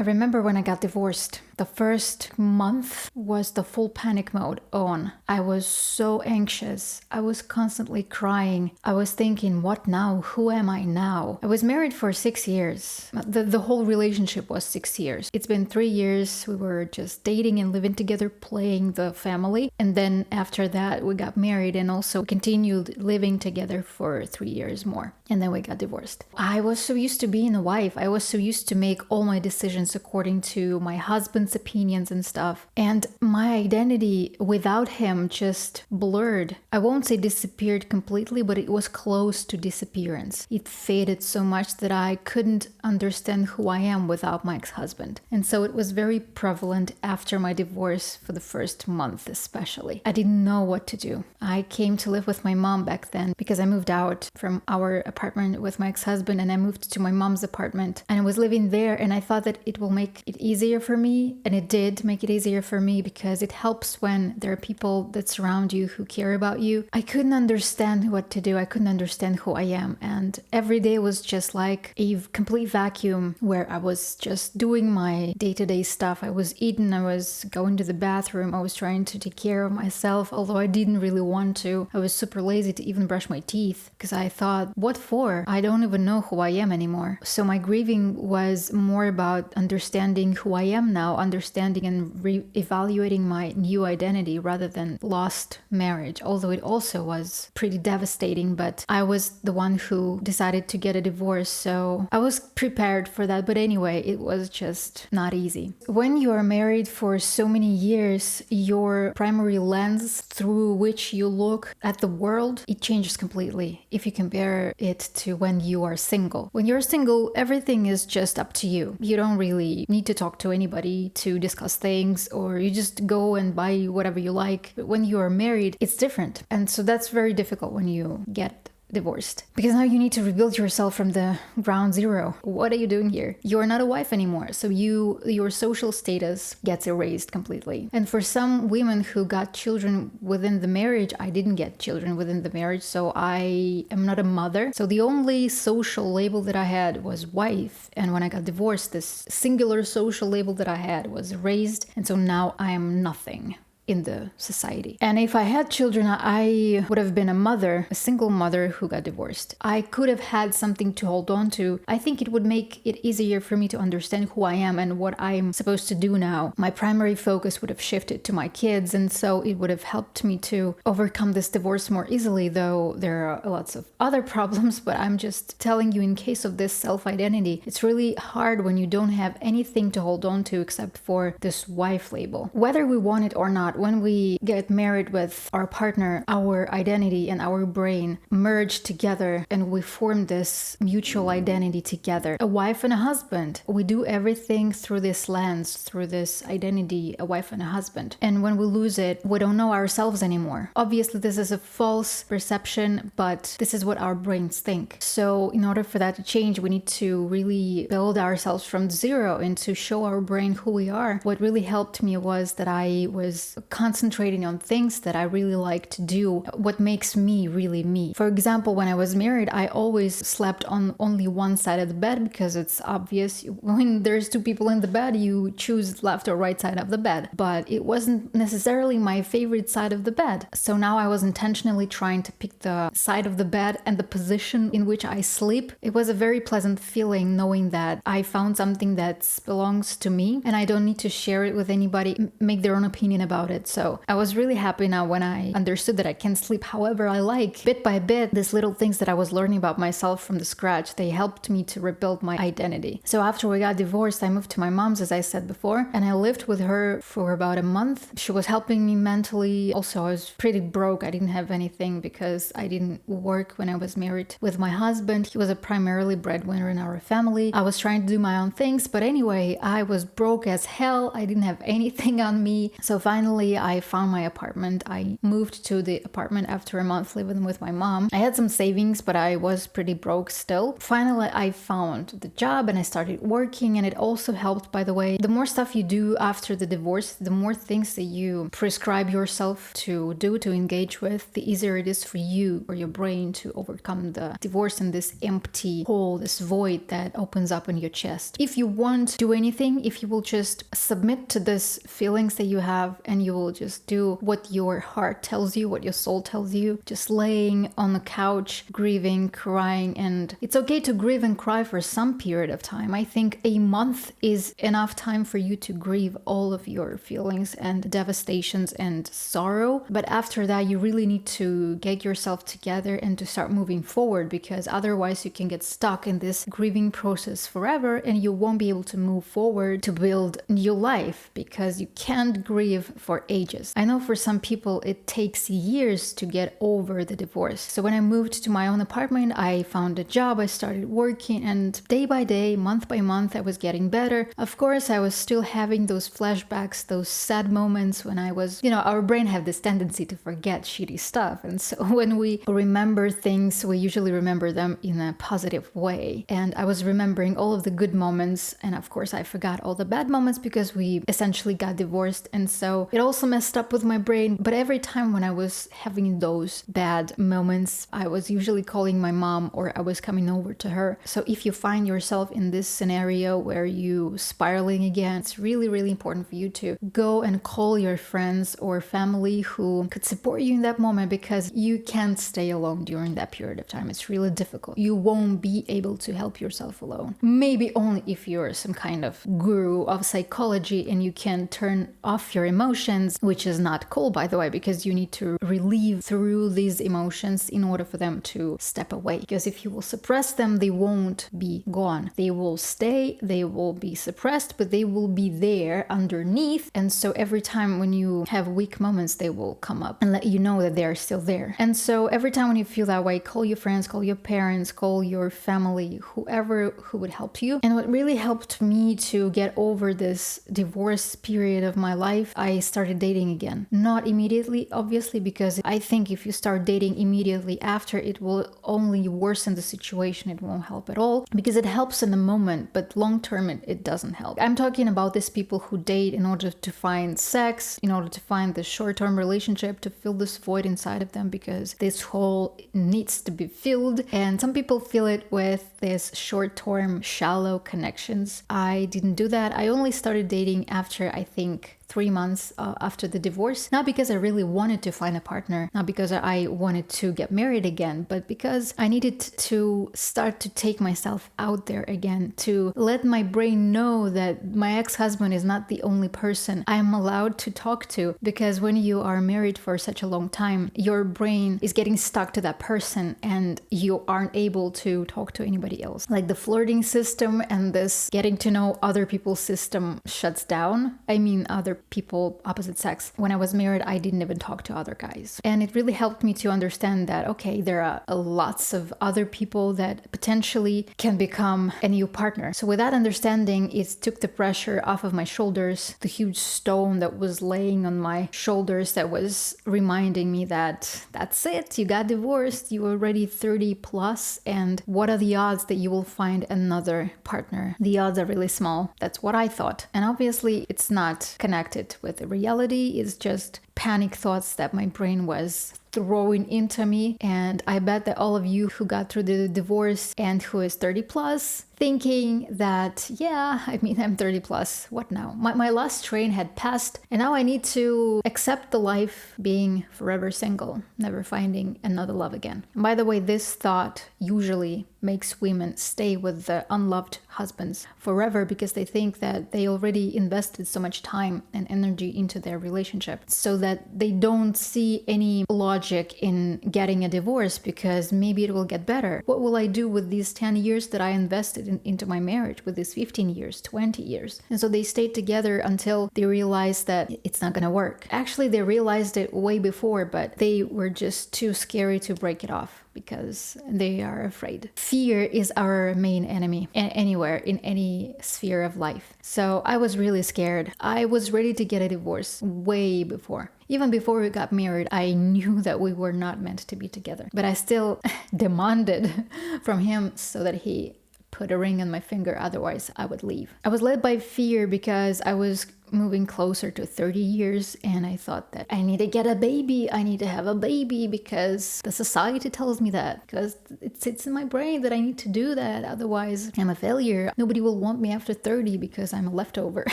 I remember when I got divorced, the first month was the full panic mode on. I was so anxious. I was constantly crying. I was thinking, what now? Who am I now? I was married for 6 years. The whole relationship was 6 years. It's been 3 years. We were just dating and living together, playing the family. And then after that, we got married and also continued living together for 3 years more. And then we got divorced. I was so used to being a wife. I was so used to make all my decisions according to my husband's opinions and stuff. And my identity without him just blurred. I won't say disappeared completely, but it was close to disappearance. It faded so much that I couldn't understand who I am without my ex-husband. And so it was very prevalent after my divorce for the first month especially. I didn't know what to do. I came to live with my mom back then because I moved out from our apartment with my ex-husband and I moved to my mom's apartment. And I was living there and I thought that it will make it easier for me. And it did make it easier for me because it helps when there are people that surround you who care about you. I couldn't understand what to do. I couldn't understand who I am. And every day was just like a complete vacuum where I was just doing my day-to-day stuff. I was eating, I was going to the bathroom, I was trying to take care of myself, although I didn't really want to. I was super lazy to even brush my teeth because I thought, what for? I don't even know who I am anymore. So my grieving was more about understanding who I am now, understanding and re-evaluating my new identity rather than lost marriage, although it also was pretty devastating, but I was the one who decided to get a divorce, so I was prepared for that. But anyway, it was just not easy. When you are married for so many years, your primary lens through which you look at the world, it changes completely if you compare it to when you are single. When you're single, everything is just up to you. You don't really need to talk to anybody to discuss things, or you just go and buy whatever you like. But when you are married, it's different. And so that's very difficult when you get divorced, because now you need to rebuild yourself from the ground zero. What are you doing here? You're not a wife anymore, so your social status gets erased completely. And for some women who got children within the marriage, I didn't get children within the marriage, so I am not a mother. So the only social label that I had was wife, and when I got divorced, this singular social label that I had was erased, and so now I am nothing in the society. And if I had children, I would have been a mother, a single mother who got divorced. I could have had something to hold on to. I think it would make it easier for me to understand who I am and what I'm supposed to do now. My primary focus would have shifted to my kids, and so it would have helped me to overcome this divorce more easily, though there are lots of other problems, but I'm just telling you in case of this self-identity, it's really hard when you don't have anything to hold on to except for this wife label. Whether we want it or not, when we get married with our partner, our identity and our brain merge together and we form this mutual identity together. A wife and a husband. We do everything through this lens, through this identity, a wife and a husband. And when we lose it, we don't know ourselves anymore. Obviously, this is a false perception, but this is what our brains think. So in order for that to change, we need to really build ourselves from zero and to show our brain who we are. What really helped me was that I was concentrating on things that I really like to do, what makes me really me. For example, when I was married, I always slept on only one side of the bed because it's obvious when there's two people in the bed, you choose left or right side of the bed. But it wasn't necessarily my favorite side of the bed. So now I was intentionally trying to pick the side of the bed and the position in which I sleep. It was a very pleasant feeling knowing that I found something that belongs to me and I don't need to share it with anybody, make their own opinion about it. So I was really happy now when I understood that I can sleep however I like. Bit by bit, these little things that I was learning about myself from the scratch, they helped me to rebuild my identity. So after we got divorced, I moved to my mom's, as I said before, and I lived with her for about a month. She was helping me mentally. Also, I was pretty broke. I didn't have anything because I didn't work when I was married with my husband. He was a primarily breadwinner in our family. I was trying to do my own things, but anyway, I was broke as hell. I didn't have anything on me. So finally, finally I found my apartment. I moved to the apartment after a month living with my mom. I had some savings, but I was pretty broke still. Finally, I found the job and I started working, and it also helped, by the way. The more stuff you do after the divorce, the more things that you prescribe yourself to do, to engage with, the easier it is for you or your brain to overcome the divorce and this empty hole, this void that opens up in your chest. If you won't do anything, if you will just submit to these feelings that you have and you will just do what your heart tells you, what your soul tells you, just laying on the couch, grieving, crying, and it's okay to grieve and cry for some period of time. I think a month is enough time for you to grieve all of your feelings and devastations and sorrow. But after that, you really need to get yourself together and to start moving forward, because otherwise you can get stuck in this grieving process forever and you won't be able to move forward to build new life, because you can't grieve for ages. I know for some people it takes years to get over the divorce. So when I moved to my own apartment, I found a job, I started working, and day by day, month by month, I was getting better. Of course, I was still having those flashbacks, those sad moments when I was, our brain have this tendency to forget shitty stuff. And so when we remember things, we usually remember them in a positive way. And I was remembering all of the good moments. And of course, I forgot all the bad moments because we essentially got divorced. And so it also messed up with my brain. But every time when I was having those bad moments, I was usually calling my mom or I was coming over to her. So if you find yourself in this scenario where you spiraling again, it's really, really important for you to go and call your friends or family who could support you in that moment, because you can't stay alone during that period of time. It's really difficult. You won't be able to help yourself alone. Maybe only if you're some kind of guru of psychology and you can turn off your emotions, which is not cool, by the way, because you need to relieve through these emotions in order for them to step away. Because if you will suppress them, they won't be gone. They will stay, they will be suppressed, but they will be there underneath. And so every time when you have weak moments, they will come up and let you know that they're still there. And so every time when you feel that way, call your friends, call your parents, call your family, whoever who would help you. And what really helped me to get over this divorce period of my life, I started dating again. Not immediately, obviously, because I think if you start dating immediately after, it will only worsen the situation. It won't help at all, because it helps in the moment, but long term it doesn't help. I'm talking about these people who date in order to find sex, in order to find the short-term relationship, to fill this void inside of them, because this hole needs to be filled. And some people fill it with this short-term shallow connections. I didn't do that. I only started dating after, I think, 3 months after the divorce. Not because I really wanted to find a partner, not because I wanted to get married again, but because I needed to start to take myself out there again, to let my brain know that my ex-husband is not the only person I'm allowed to talk to. Because when you are married for such a long time, your brain is getting stuck to that person and you aren't able to talk to anybody else. Like the flirting system and this getting to know other people's system shuts down. I mean, other people, opposite sex. When I was married, I didn't even talk to other guys. And it really helped me to understand that, okay, there are lots of other people that potentially can become a new partner. So with that understanding, it took the pressure off of my shoulders, the huge stone that was laying on my shoulders that was reminding me that that's it, you got divorced, you were already 30 plus, and what are the odds that you will find another partner? The odds are really small. That's what I thought. And obviously, it's not connected with the reality. It's just panic thoughts that my brain was throwing into me. And I bet that all of you who got through the divorce and who is 30 plus thinking that, yeah, I mean, I'm 30 plus, what now? My last train had passed and now I need to accept the life being forever single, never finding another love again. And by the way, this thought usually makes women stay with the unloved husbands forever, because they think that they already invested so much time and energy into their relationship, so that they don't see any logic in getting a divorce, because maybe it will get better. What will I do with these 10 years that I invested into my marriage with this 15 years, 20 years. And so they stayed together until they realized that it's not gonna work. Actually, they realized it way before, but they were just too scary to break it off because they are afraid. Fear is our main enemy anywhere in any sphere of life. So I was really scared. I was ready to get a divorce way before. Even before we got married, I knew that we were not meant to be together. But I still demanded from him so that he put a ring on my finger, otherwise I would leave. I was led by fear because I was moving closer to 30 years and I thought that I need to get a baby, I need to have a baby because the society tells me that, because it sits in my brain that I need to do that, otherwise I'm a failure. Nobody will want me after 30 because I'm a leftover.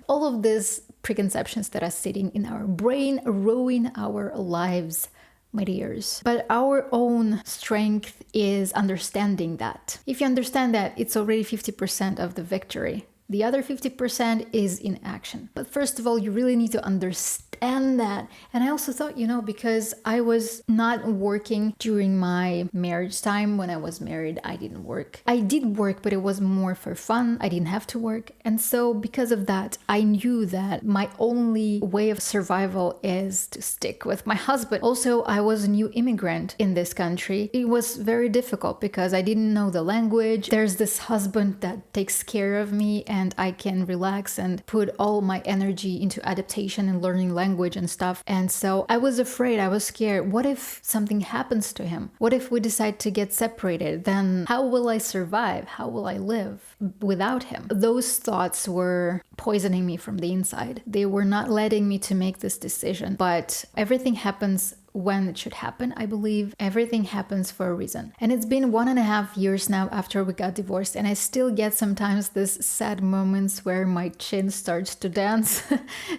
All of these preconceptions that are sitting in our brain ruin our lives, my dears. But our own strength is understanding that. If you understand that, it's already 50% of the victory. The other 50% is in action. But first of all, you really need to understand that. And I also thought, because I was not working during my marriage time. When I was married, I didn't work. I did work, but it was more for fun. I didn't have to work. And so because of that, I knew that my only way of survival is to stick with my husband. Also, I was a new immigrant in this country. It was very difficult because I didn't know the language. There's this husband that takes care of me and I can relax and put all my energy into adaptation and learning language and stuff. And so I was afraid, I was scared. What if something happens to him? What if we decide to get separated? Then how will I survive? How will I live without him? Those thoughts were poisoning me from the inside. They were not letting me to make this decision. But everything happens when it should happen. I believe everything happens for a reason. And it's been 1.5 years now after we got divorced, and I still get sometimes this sad moments where my chin starts to dance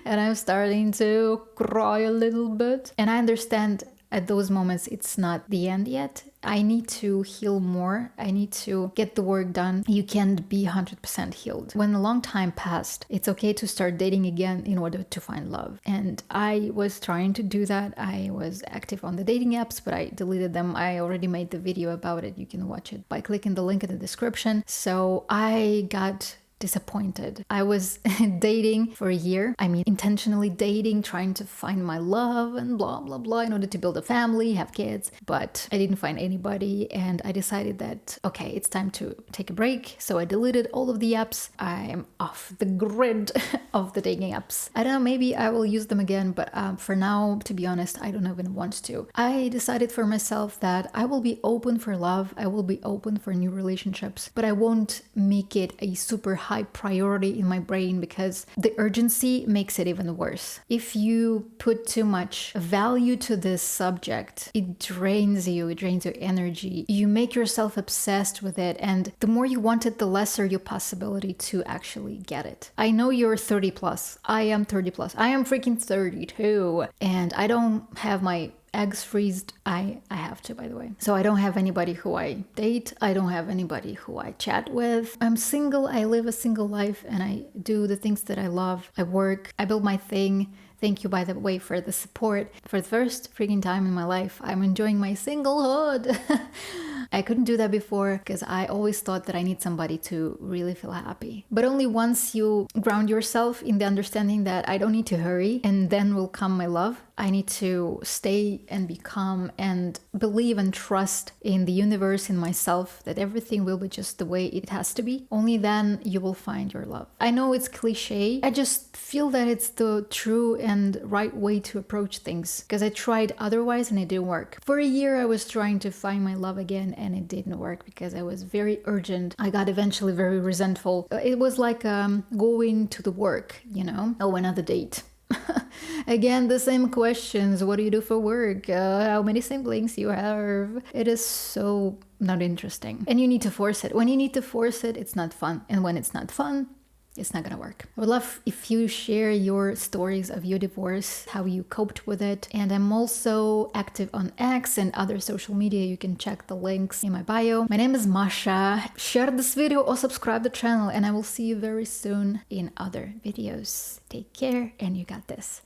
and I'm starting to cry a little bit. And I understand at those moments it's not the end yet. I need to heal more. I need to get the work done. You can't be 100% healed. When a long time passed, it's okay to start dating again in order to find love. And I was trying to do that. I was active on the dating apps, but I deleted them. I already made the video about it. You can watch it by clicking the link in the description. So I got disappointed. I was dating for a year. I mean, intentionally dating, trying to find my love and blah, blah, blah, in order to build a family, have kids. But I didn't find anybody. And I decided that, okay, it's time to take a break. So I deleted all of the apps. I'm off the grid of the dating apps. I don't know, maybe I will use them again. But for now, to be honest, I don't even want to. I decided for myself that I will be open for love. I will be open for new relationships. But I won't make it a super high priority in my brain because the urgency makes it even worse. If you put too much value to this subject, it drains you, it drains your energy. You make yourself obsessed with it, and the more you want it, the lesser your possibility to actually get it. I know you're 30 plus. I am 30 plus. I am freaking 32, and I don't have my eggs freezed. I have to, by the way. So I don't have anybody who I date. I don't have anybody who I chat with. I'm single. I live a single life and I do the things that I love. I work. I build my thing. Thank you, by the way, for the support. For the first freaking time in my life, I'm enjoying my singlehood. I couldn't do that before because I always thought that I need somebody to really feel happy. But only once you ground yourself in the understanding that I don't need to hurry and then will come my love. I need to stay and be calm and believe and trust in the universe, in myself, that everything will be just the way it has to be. Only then you will find your love. I know it's cliche. I just feel that it's the true and right way to approach things because I tried otherwise and it didn't work. For a year, I was trying to find my love again and it didn't work because I was very urgent. I got eventually very resentful. It was like going to the work, Oh, another date. Again, the same questions. What do you do for work? How many siblings you have? It is so not interesting. And you need to force it. When you need to force it, it's not fun. And when it's not fun, it's not gonna work. I would love if you share your stories of your divorce, how you coped with it. And I'm also active on X and other social media. You can check the links in my bio. My name is Masha. Share this video or subscribe the channel and I will see you very soon in other videos. Take care and you got this.